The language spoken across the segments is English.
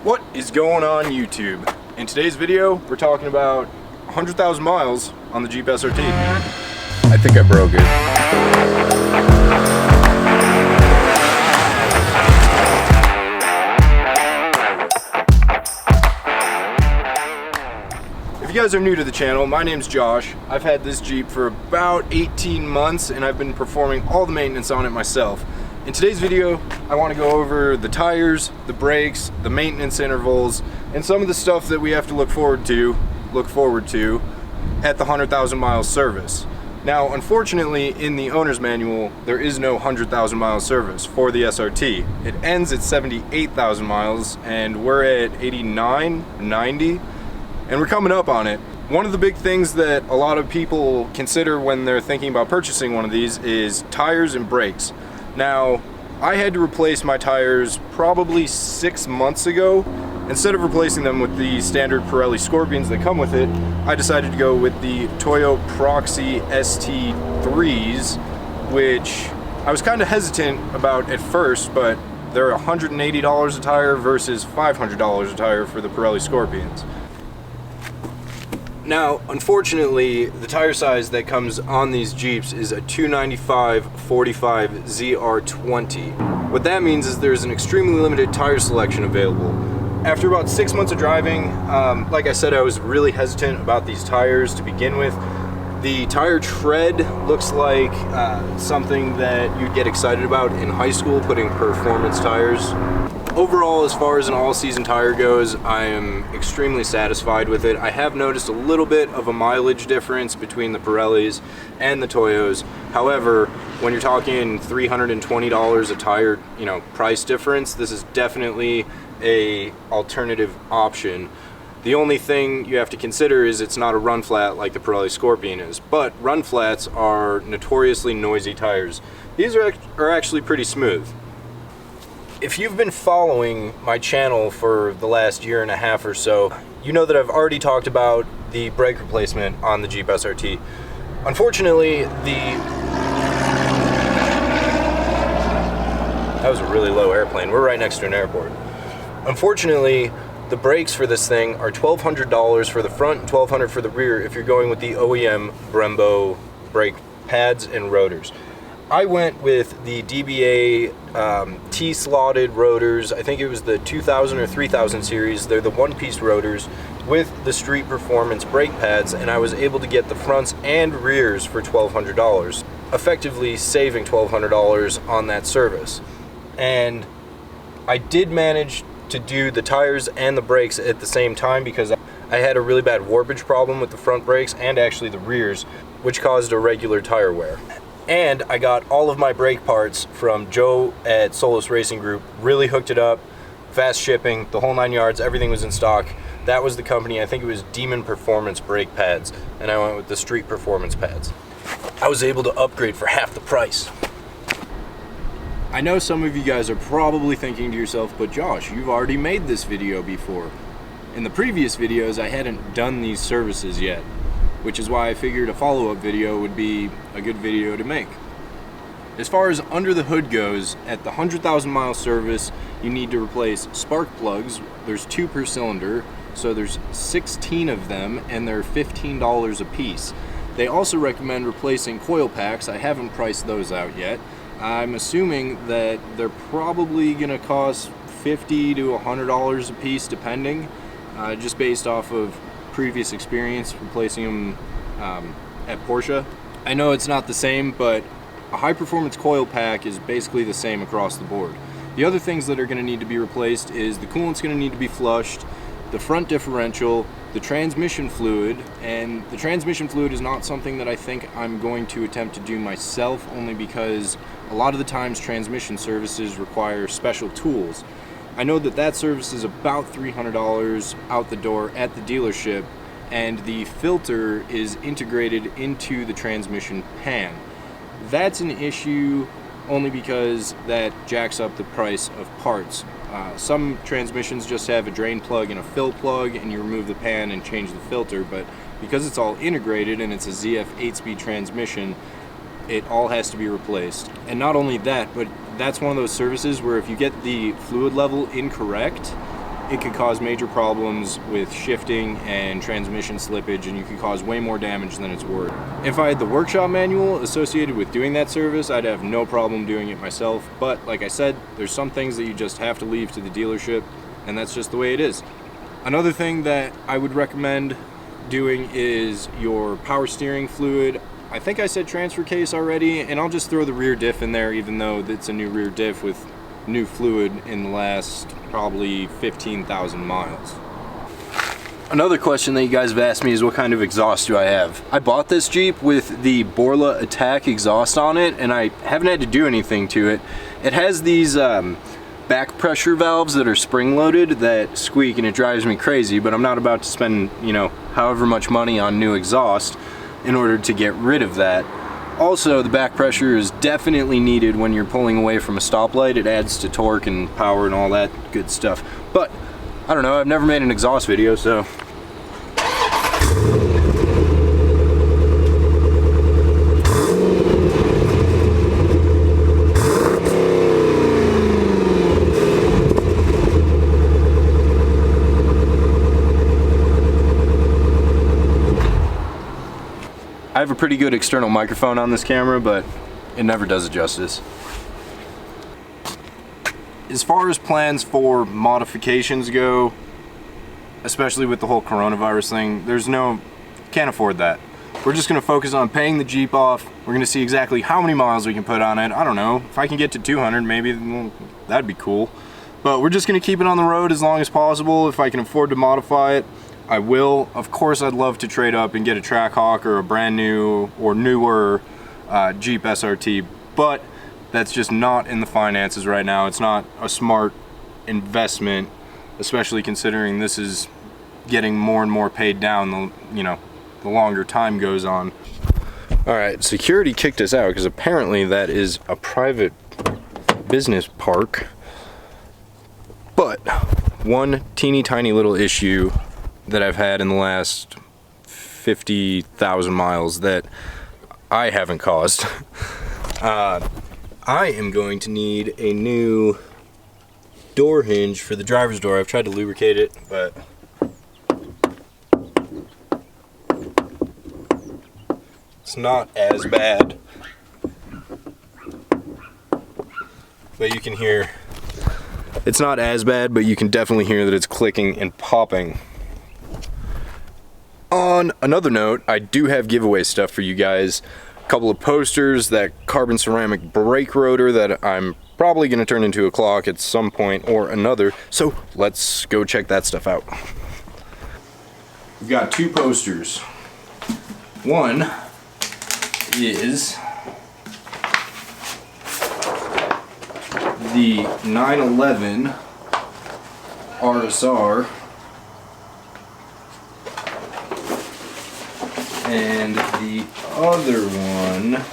What is going on YouTube? In today's video, we're talking about 100,000 miles on the Jeep SRT. I think I broke it. If you guys are new to the channel, my name's Josh. I've had this Jeep for about 18 months and I've been performing all the maintenance on it myself. In today's video, I want to go over the tires, the brakes, the maintenance intervals, and some of the stuff that we have to look forward to at the 100,000 miles service. Now, unfortunately, in the owner's manual, there is no 100,000 mile service for the SRT. It ends at 78,000 miles, and we're at 89, 90, and we're coming up on it. One of the big things that a lot of people consider when they're thinking about purchasing one of these is tires and brakes. Now, I had to replace my tires probably 6 months ago. Instead of replacing them with the standard Pirelli Scorpions that come with it, I decided to go with the Toyo Proxy ST3s, which I was kind of hesitant about at first, but they're $180 a tire versus $500 a tire for the Pirelli Scorpions. Now, unfortunately, the tire size that comes on these Jeeps is a 295/45 ZR20. What that means is there's an extremely limited tire selection available. After about 6 months of driving, like I said, I was really hesitant about these tires to begin with. The tire tread looks like something that you'd get excited about in high school, putting performance tires. Overall, as far as an all-season tire goes, I am extremely satisfied with it. I have noticed a little bit of a mileage difference between the Pirellis and the Toyos. However, when you're talking $320 a tire, price difference, this is definitely a alternative option. The only thing you have to consider is it's not a run flat like the Pirelli Scorpion is, but run flats are notoriously noisy tires. These are actually pretty smooth. If you've been following my channel for the last year and a half or so, you know that I've already talked about the brake replacement on the Jeep SRT. Unfortunately, that was a really low airplane. We're right next to an airport. Unfortunately, the brakes for this thing are $1,200 for the front and $1,200 for the rear if you're going with the OEM Brembo brake pads and rotors. I went with the DBA T-slotted rotors. I think it was the 2000 or 3000 series. They're the one-piece rotors with the Street Performance brake pads, and I was able to get the fronts and rears for $1,200, effectively saving $1,200 on that service. And I did manage to do the tires and the brakes at the same time because I had a really bad warpage problem with the front brakes and actually the rears, which caused a regular tire wear. And I got all of my brake parts from Joe at Solis Racing Group, really hooked it up, fast shipping, the whole 9 yards, everything was in stock. That was the company, I think it was Demon Performance brake pads, and I went with the Street Performance pads. I was able to upgrade for half the price. I know some of you guys are probably thinking to yourself, but Josh, you've already made this video before. In the previous videos, I hadn't done these services yet, which is why I figured a follow-up video would be a good video to make. As far as under the hood goes, at the 100,000 mile service, you need to replace spark plugs. There's 2 per cylinder, so there's 16 of them, and they're $15 a piece. They also recommend replacing coil packs. I haven't priced those out yet. I'm assuming that they're probably gonna cost $50 to $100 a piece, depending, just based off of previous experience replacing them at Porsche. I know it's not the same, but a high performance coil pack is basically the same across the board. The other things that are going to need to be replaced is the coolant's going to need to be flushed, the front differential, the transmission fluid, and the transmission fluid is not something that I think I'm going to attempt to do myself, only because a lot of the times transmission services require special tools. I know that service is about $300 out the door at the dealership, and the filter is integrated into the transmission pan. That's an issue only because that jacks up the price of parts. Some transmissions just have a drain plug and a fill plug, and you remove the pan and change the filter, but because it's all integrated and it's a ZF 8-speed transmission, it all has to be replaced. And not only that, but that's one of those services where if you get the fluid level incorrect, it could cause major problems with shifting and transmission slippage, and you could cause way more damage than it's worth. If I had the workshop manual associated with doing that service, I'd have no problem doing it myself, but like I said, there's some things that you just have to leave to the dealership, and that's just the way it is. Another thing that I would recommend doing is your power steering fluid. I think I said transfer case already, and I'll just throw the rear diff in there, even though it's a new rear diff with new fluid in the last probably 15,000 miles. Another question that you guys have asked me is what kind of exhaust do I have? I bought this Jeep with the Borla Attack exhaust on it, and I haven't had to do anything to it. It has these back pressure valves that are spring loaded that squeak, and it drives me crazy, but I'm not about to spend, you know, however much money on new exhaust in order to get rid of that. Also, the back pressure is definitely needed when you're pulling away from a stoplight. It adds to torque and power and all that good stuff. But, I don't know, I've never made an exhaust video, so... I have a pretty good external microphone on this camera, but it never does it justice. As far as plans for modifications go, especially with the whole coronavirus thing, can't afford that. We're just gonna focus on paying the Jeep off. We're gonna see exactly how many miles we can put on it. I don't know, if I can get to 200, maybe, well, that'd be cool. But we're just gonna keep it on the road as long as possible. If I can afford to modify it, I will. Of course, I'd love to trade up and get a Trackhawk or a brand new or newer Jeep SRT, but that's just not in the finances right now. It's not a smart investment, especially considering this is getting more and more paid down the longer time goes on. All right, security kicked us out because apparently that is a private business park. But one teeny tiny little issue that I've had in the last 50,000 miles that I haven't caused. I am going to need a new door hinge for the driver's door. I've tried to lubricate it, but it's not as bad. But you can hear, it's not as bad, but you can definitely hear that it's clicking and popping. On another note, I do have giveaway stuff for you guys. A couple of posters, that carbon ceramic brake rotor that I'm probably going to turn into a clock at some point or another. So let's go check that stuff out. We've got two posters. One is the 911 RSR. And the other one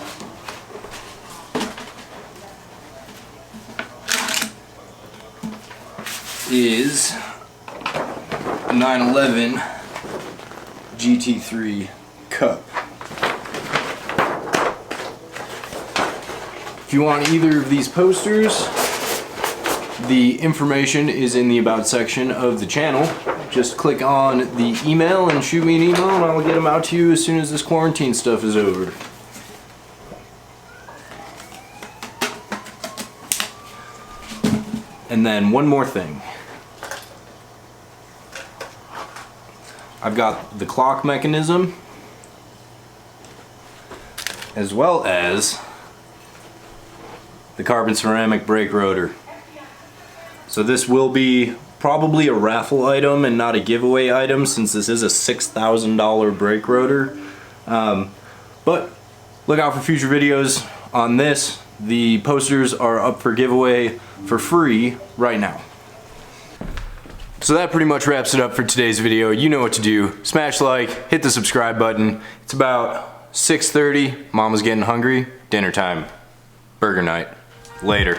is a 911 GT3 Cup. If you want either of these posters, the information is in the About section of the channel. Just click on the email and shoot me an email and I'll get them out to you as soon as this quarantine stuff is over. And then one more thing. I've got the clock mechanism as well as the carbon ceramic brake rotor. So this will be probably a raffle item and not a giveaway item, since this is a $6,000 brake rotor. But look out for future videos on this. The posters are up for giveaway for free right now. So that pretty much wraps it up for today's video. You know what to do. Smash like, hit the subscribe button. It's about 6:30. Mama's getting hungry. Dinner time. Burger night. Later.